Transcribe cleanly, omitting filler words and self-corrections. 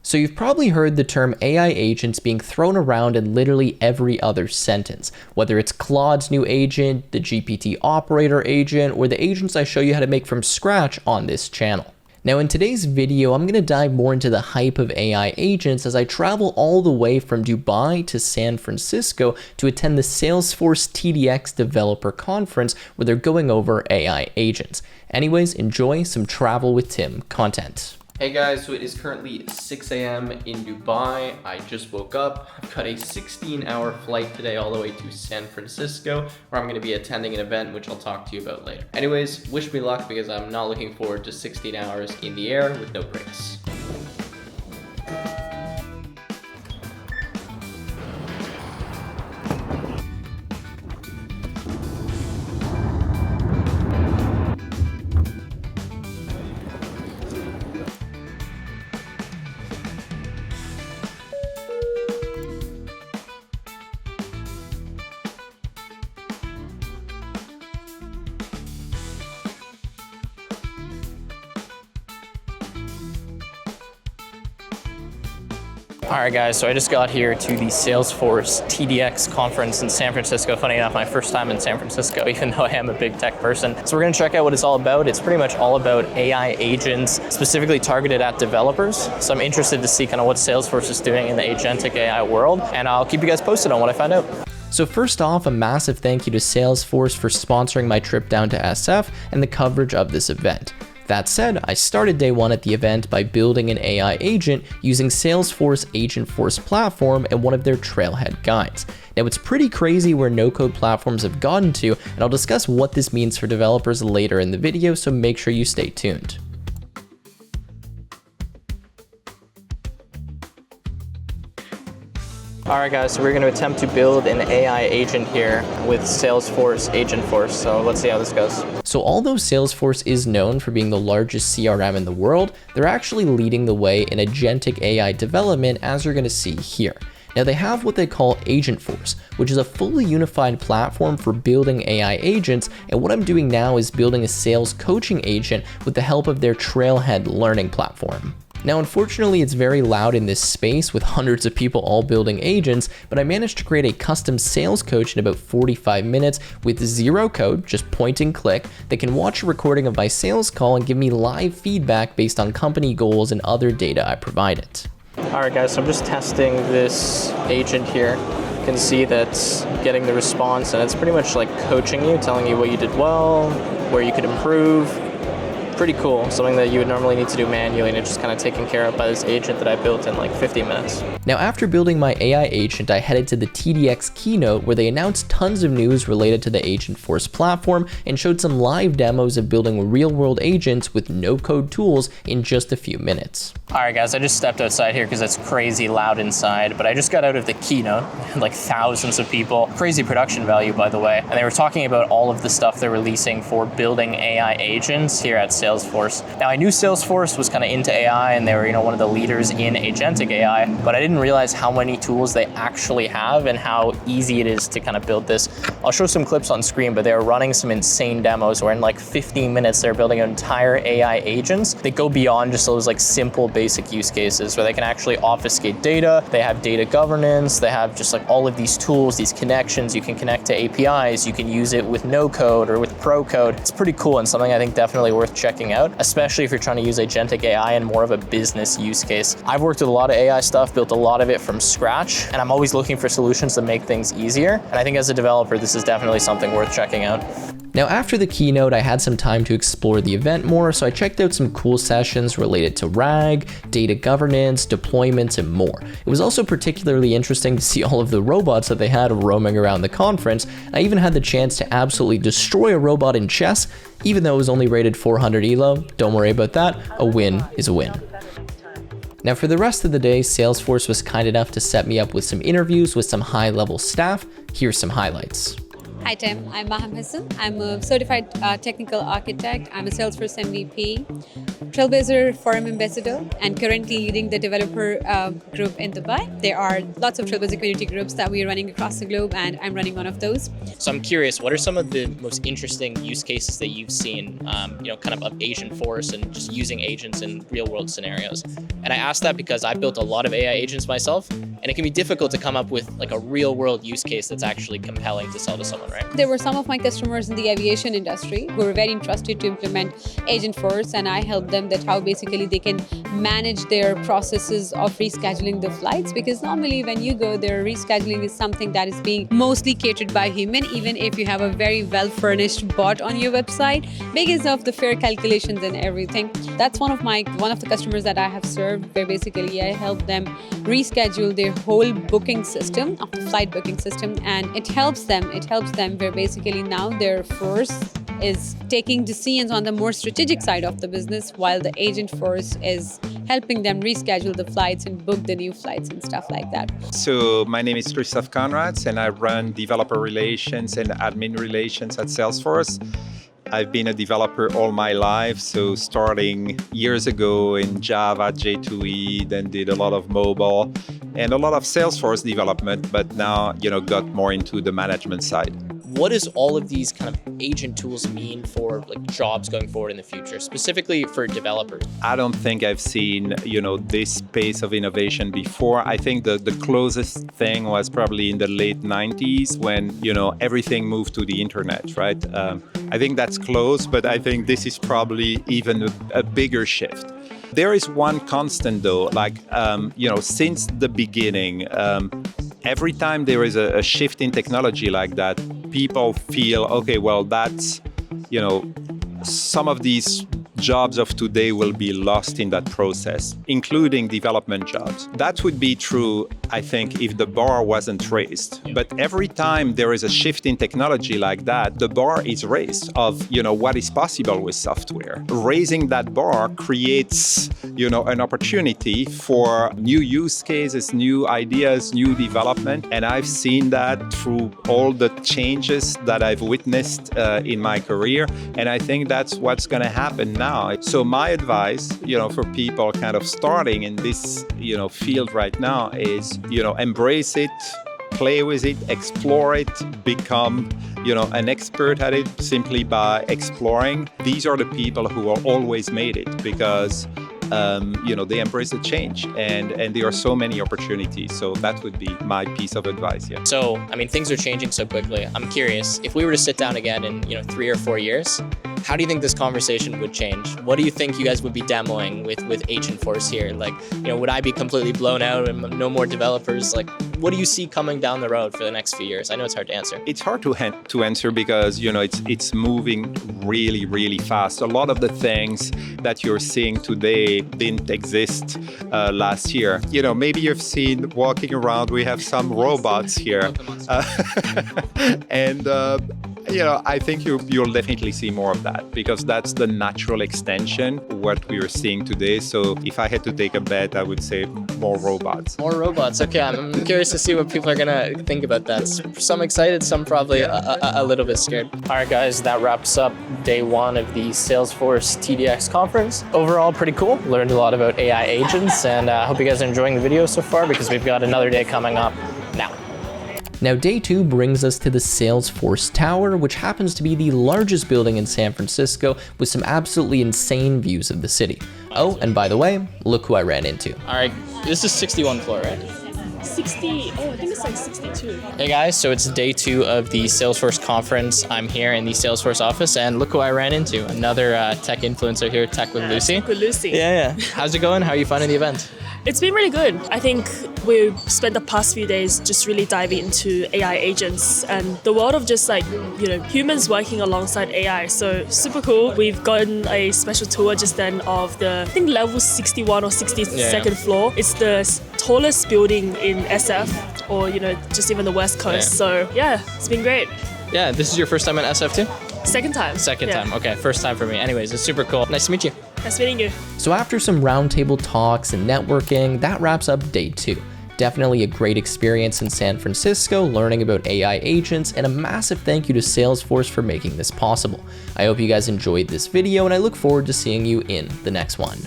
So you've probably heard the term AI agents being thrown around in literally every other sentence, whether it's Claude's new agent, the GPT operator agent, or the agents I show you how to make from scratch on this channel. Now in today's video, I'm going to dive more into the hype of AI agents as I travel all the way from Dubai to San Francisco to attend the Salesforce TDX Developer Conference where they're going over AI agents. Anyways, enjoy some Travel with Tim content. Hey guys, so it is currently 6 a.m. in Dubai. I just woke up. I've got a 16-hour flight today all the way to San Francisco, where I'm going to be attending an event which I'll talk to you about later. Anyways, wish me luck because I'm not looking forward to 16 hours in the air with no breaks. Alright guys, so I just got here to the Salesforce TDX conference in San Francisco. Funny enough, my first time in San Francisco, even though I am a big tech person. So we're going to check out what it's all about. It's pretty much all about AI agents, specifically targeted at developers. So I'm interested to see kind of what Salesforce is doing in the agentic AI world, and I'll keep you guys posted on what I find out. So first off, a massive thank you to Salesforce for sponsoring my trip down to SF and the coverage of this event. That said, I started day one at the event by building an AI agent using Salesforce Agentforce platform and one of their Trailhead guides. Now it's pretty crazy where no-code platforms have gotten to, and I'll discuss what this means for developers later in the video, so make sure you stay tuned. Alright guys, so we're going to attempt to build an AI agent here with Salesforce Agentforce, so let's see how this goes. So although Salesforce is known for being the largest CRM in the world, they're actually leading the way in agentic AI development, as you're going to see here. Now they have what they call Agentforce, which is a fully unified platform for building AI agents, and what I'm doing now is building a sales coaching agent with the help of their Trailhead learning platform. Now, unfortunately, it's very loud in this space with hundreds of people all building agents, but I managed to create a custom sales coach in about 45 minutes with zero code, just point and click, that can watch a recording of my sales call and give me live feedback based on company goals and other data I provided. All right, guys, so I'm just testing this agent here. You can see that's getting the response, and it's pretty much like coaching you, telling you what you did well, where you could improve. Pretty cool, something that you would normally need to do manually, and it's just kind of taken care of by this agent that I built in like 50 minutes. Now after building my AI agent, I headed to the TDX keynote where they announced tons of news related to the Agentforce platform and showed some live demos of building real-world agents with no-code tools in just a few minutes. Alright guys, I just stepped outside here because it's crazy loud inside, but I just got out of the keynote, like thousands of people. Crazy production value, by the way. And they were talking about all of the stuff they're releasing for building AI agents here at Salesforce. Now I knew Salesforce was kind of into AI and they were, one of the leaders in agentic AI, but I didn't realize how many tools they actually have and how easy it is to kind of build this. I'll show some clips on screen, but they're running some insane demos where in like 15 minutes they're building an entire AI agents. They go beyond just those like simple basic use cases where they can actually obfuscate data. They have data governance. They have just like all of these tools, these connections. You can connect to APIs. You can use it with no code or with pro code. It's pretty cool and something I think definitely worth checking out, especially if you're trying to use agentic AI in more of a business use case. I've worked with a lot of AI stuff, built a lot of it from scratch, and I'm always looking for solutions that make things easier. And I think as a developer, this is definitely something worth checking out. Now after the keynote, I had some time to explore the event more, so I checked out some cool sessions related to RAG, data governance, deployments, and more. It was also particularly interesting to see all of the robots that they had roaming around the conference. I even had the chance to absolutely destroy a robot in chess, even though it was only rated 400 elo. Don't worry about that, a win is a win. Now for the rest of the day, Salesforce was kind enough to set me up with some interviews with some high-level staff. Here's some highlights. Hi Tim, I'm Maham Hassan. I'm a certified technical architect. I'm a Salesforce MVP, Trailblazer Forum Ambassador, and currently leading the developer group in Dubai. There are lots of Trailblazer community groups that we are running across the globe, and I'm running one of those. So I'm curious, what are some of the most interesting use cases that you've seen, kind of Agentforce and just using agents in real world scenarios? And I ask that because I built a lot of AI agents myself, and it can be difficult to come up with like a real world use case that's actually compelling to sell to someone, right? There were some of my customers in the aviation industry who were very interested to implement Agentforce, and I helped them that how basically they can manage their processes of rescheduling the flights, because normally when you go there, rescheduling is something that is being mostly catered by human, even if you have a very well furnished bot on your website, because of the fare calculations and everything. That's one of the customers that I have served, where basically I help them reschedule their whole booking system of the flight booking system, and it helps them where basically now their force is taking decisions on the more strategic side of the business, while the Agentforce is helping them reschedule the flights and book the new flights and stuff like that. So my name is Christophe Coenraets, and I run developer relations and admin relations at Salesforce. I've been a developer all my life, so starting years ago in Java, J2E, then did a lot of mobile and a lot of Salesforce development, but now, got more into the management side. What does all of these kind of agent tools mean for like jobs going forward in the future, specifically for developers? I don't think I've seen, this pace of innovation before. I think the closest thing was probably in the late 90s when, everything moved to the internet, right? I think that's close, but I think this is probably even a bigger shift. There is one constant though, since the beginning, every time there is a shift in technology like that, people feel, okay, well, that's, some of these jobs of today will be lost in that process, including development jobs. That would be true, I think, if the bar wasn't raised. But every time there is a shift in technology like that, the bar is raised of, what is possible with software. Raising that bar creates, an opportunity for new use cases, new ideas, new development. And I've seen that through all the changes that I've witnessed in my career. And I think that's what's going to happen now. So my advice, for people kind of starting in this, field right now is, embrace it, play with it, explore it, become, an expert at it simply by exploring. These are the people who are always made it because, they embrace the change and there are so many opportunities. So that would be my piece of advice. Yeah. So, things are changing so quickly. I'm curious, if we were to sit down again in, 3 or 4 years, how do you think this conversation would change? What do you think you guys would be demoing with Agentforce here? Would I be completely blown out and no more developers? What do you see coming down the road for the next few years? I know it's hard to answer. It's hard to answer because, it's moving really, really fast. A lot of the things that you're seeing today didn't exist last year. Maybe you've seen walking around, we have some robots here. And I think you'll definitely see more of that because that's the natural extension what we are seeing today. So if I had to take a bet, I would say more robots. More robots. Okay, I'm curious to see what people are gonna think about that. Some excited, some probably a little bit scared. All right, guys, that wraps up day one of the Salesforce TDX conference. Overall, pretty cool. Learned a lot about AI agents, and I hope you guys are enjoying the video so far because we've got another day coming up now. Now, day two brings us to the Salesforce Tower, which happens to be the largest building in San Francisco with some absolutely insane views of the city. Oh, and by the way, look who I ran into. All right, this is 61 floor, right? 60, I think it's like 62. Hey guys, so it's day two of the Salesforce conference. I'm here in the Salesforce office, and look who I ran into. Another tech influencer here, Tech with Lucy. Tech with Lucy. Yeah. How's it going? How are you finding the event? It's been really good. I think we've spent the past few days just really diving into AI agents and the world of just humans working alongside AI. So super cool. We've gotten a special tour just then of the, I think level 61 or 62nd floor. It's the tallest building in SF or, just even the West Coast. So yeah, it's been great. Yeah, this is your first time at SF too? Second time. Second time, okay. First time for me. Anyways, it's super cool. Nice to meet you. Nice meeting you. So after some roundtable talks and networking, that wraps up day two. Definitely a great experience in San Francisco learning about AI agents, and a massive thank you to Salesforce for making this possible. I hope you guys enjoyed this video, and I look forward to seeing you in the next one.